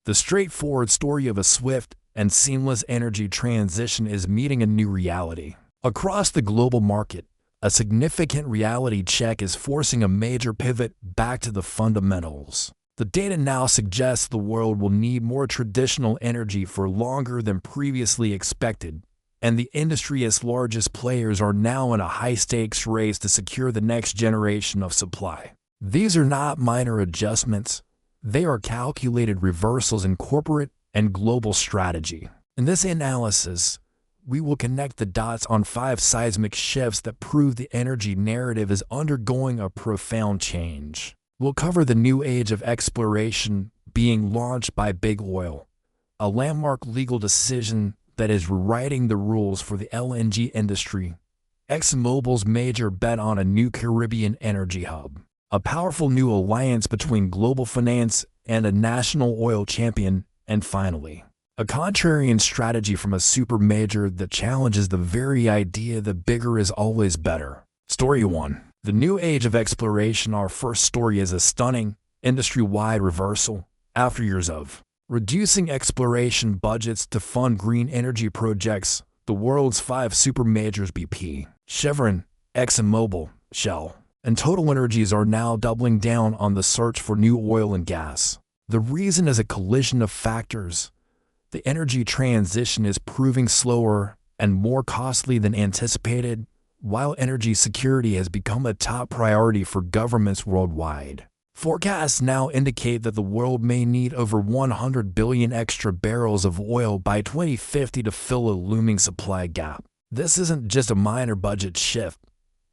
The straightforward story of a swift and seamless energy transition is meeting a new reality. Across the global market, a significant reality check is forcing a major pivot back to the fundamentals. The data now suggests the world will need more traditional energy for longer than previously expected, and the industry's largest players are now in a high-stakes race to secure the next generation of supply. These are not minor adjustments. They are calculated reversals in corporate and global strategy. In this analysis, we will connect the dots on 5 seismic shifts that prove the energy narrative is undergoing a profound change. We'll cover the new age of exploration being launched by Big Oil, a landmark legal decision that is rewriting the rules for the LNG industry, ExxonMobil's major bet on a new Caribbean energy hub, a powerful new alliance between global finance and a national oil champion, and finally, a contrarian strategy from a super major that challenges the very idea that bigger is always better. Story 1. The new age of exploration. Our first story is a stunning, industry-wide reversal after years of reducing exploration budgets to fund green energy projects. The world's 5 super majors BP, Chevron, ExxonMobil, Shell, and TotalEnergies are now doubling down on the search for new oil and gas. The reason is a collision of factors. The energy transition is proving slower and more costly than anticipated, while energy security has become a top priority for governments worldwide. Forecasts now indicate that the world may need over 100 billion extra barrels of oil by 2050 to fill a looming supply gap. This isn't just a minor budget shift,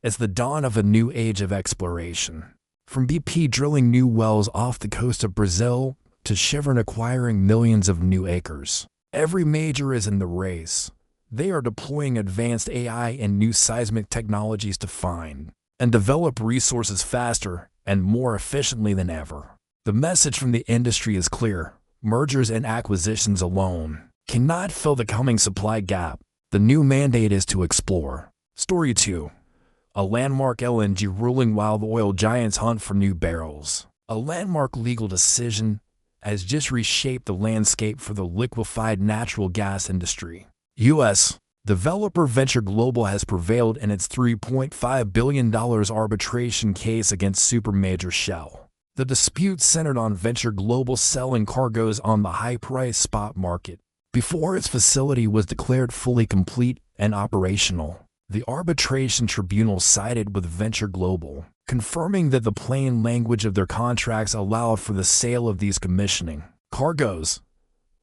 it's the dawn of a new age of exploration. From BP drilling new wells off the coast of Brazil to Chevron acquiring millions of new acres, every major is in the race. They are deploying advanced AI and new seismic technologies to find and develop resources faster and more efficiently than ever. The message from the industry is clear. Mergers and acquisitions alone cannot fill the coming supply gap. The new mandate is to explore. Story 2. A landmark LNG ruling while the oil giants hunt for new barrels. A landmark legal decision has just reshaped the landscape for the liquefied natural gas industry. U.S. developer Venture Global has prevailed in its $3.5 billion arbitration case against supermajor Shell. The dispute centered on Venture Global selling cargoes on the high-priced spot market before its facility was declared fully complete and operational. The arbitration tribunal sided with Venture Global, confirming that the plain language of their contracts allowed for the sale of these commissioning cargoes.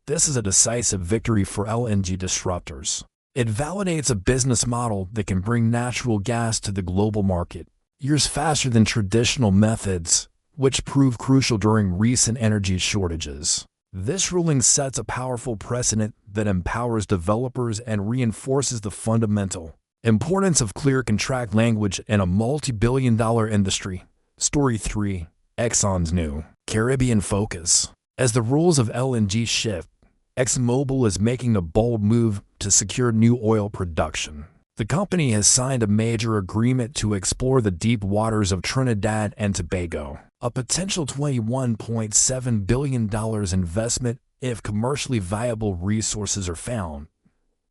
This is a decisive victory for LNG disruptors. It validates a business model that can bring natural gas to the global market years faster than traditional methods, which proved crucial during recent energy shortages. This ruling sets a powerful precedent that empowers developers and reinforces the fundamental importance of clear contract language in a multi-billion-dollar industry. Story 3. Exxon's new Caribbean focus. As the rules of LNG shift, ExxonMobil is making a bold move to secure new oil production. The company has signed a major agreement to explore the deep waters of Trinidad and Tobago, a potential $21.7 billion investment if commercially viable resources are found.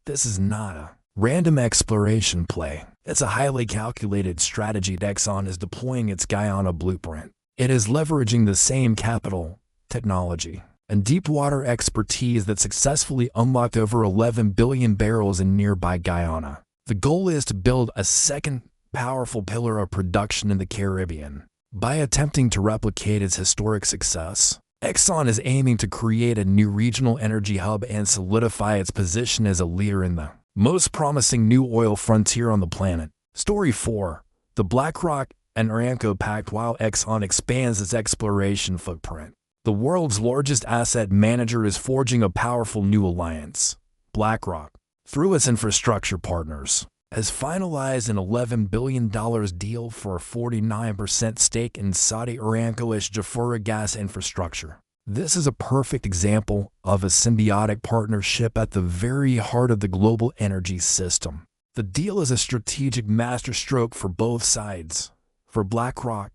This is not a random exploration play. It's a highly calculated strategy. Exxon is deploying its Guyana blueprint. It is leveraging the same capital, technology, and deepwater expertise that successfully unlocked over 11 billion barrels in nearby Guyana. The goal is to build a second powerful pillar of production in the Caribbean. By attempting to replicate its historic success, Exxon is aiming to create a new regional energy hub and solidify its position as a leader in the most promising new oil frontier on the planet. Story 4. The BlackRock and Aramco pact. While Exxon expands its exploration footprint, the world's largest asset manager is forging a powerful new alliance. BlackRock, through its infrastructure partners, has finalized an $11 billion deal for a 49% stake in Saudi Aramco's Jafurah gas infrastructure. This is a perfect example of a symbiotic partnership at the very heart of the global energy system. The deal is a strategic masterstroke for both sides. For BlackRock,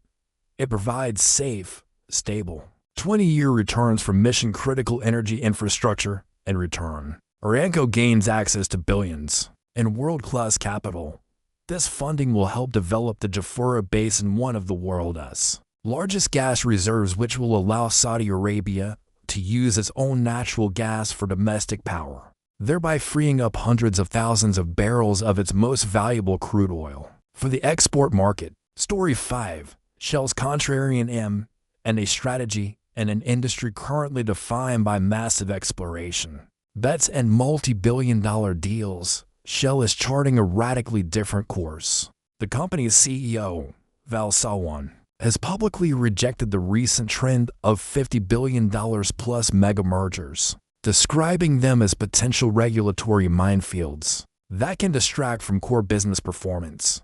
it provides safe, stable, 20-year returns from mission-critical energy infrastructure and return. Aramco gains access to billions in world-class capital. This funding will help develop the Jafurah Basin, one of the world's largest gas reserves, which will allow Saudi Arabia to use its own natural gas for domestic power, thereby freeing up hundreds of thousands of barrels of its most valuable crude oil for the export market. Story 5. Shell's Contrarian M and a strategy and an industry currently defined by massive exploration, bets, and multi-billion-dollar deals. Shell is charting a radically different course. The company's CEO, Wael Sawan, has publicly rejected the recent trend of $50 billion plus mega mergers, describing them as potential regulatory minefields that can distract from core business performance.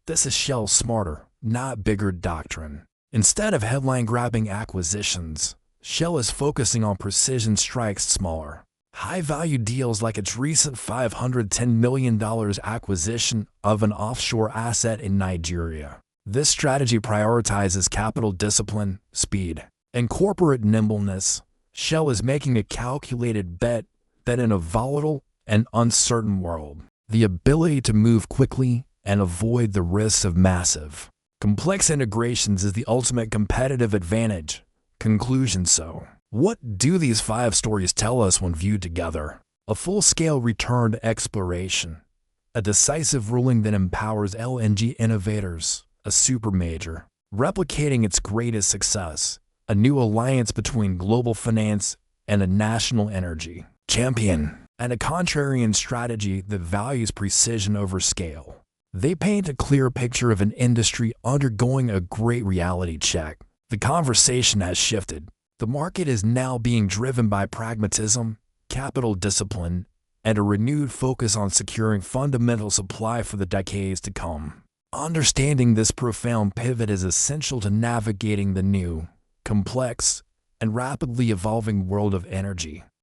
This is Shell's smarter, not bigger doctrine. Instead of headline-grabbing acquisitions, Shell is focusing on precision strikes, smaller, high-value deals like its recent $510 million acquisition of an offshore asset in Nigeria. This strategy prioritizes capital discipline, speed, and corporate nimbleness. Shell is making a calculated bet that in a volatile and uncertain world, the ability to move quickly and avoid the risks of massive, complex integrations is the ultimate competitive advantage. Conclusion. So, what do these 5 stories tell us when viewed together? A full-scale return to exploration, a decisive ruling that empowers LNG innovators, a supermajor replicating its greatest success, a new alliance between global finance and a national energy champion, and a contrarian strategy that values precision over scale. They paint a clear picture of an industry undergoing a great reality check. The conversation has shifted. The market is now being driven by pragmatism, capital discipline, and a renewed focus on securing fundamental supply for the decades to come. Understanding this profound pivot is essential to navigating the new, complex, and rapidly evolving world of energy.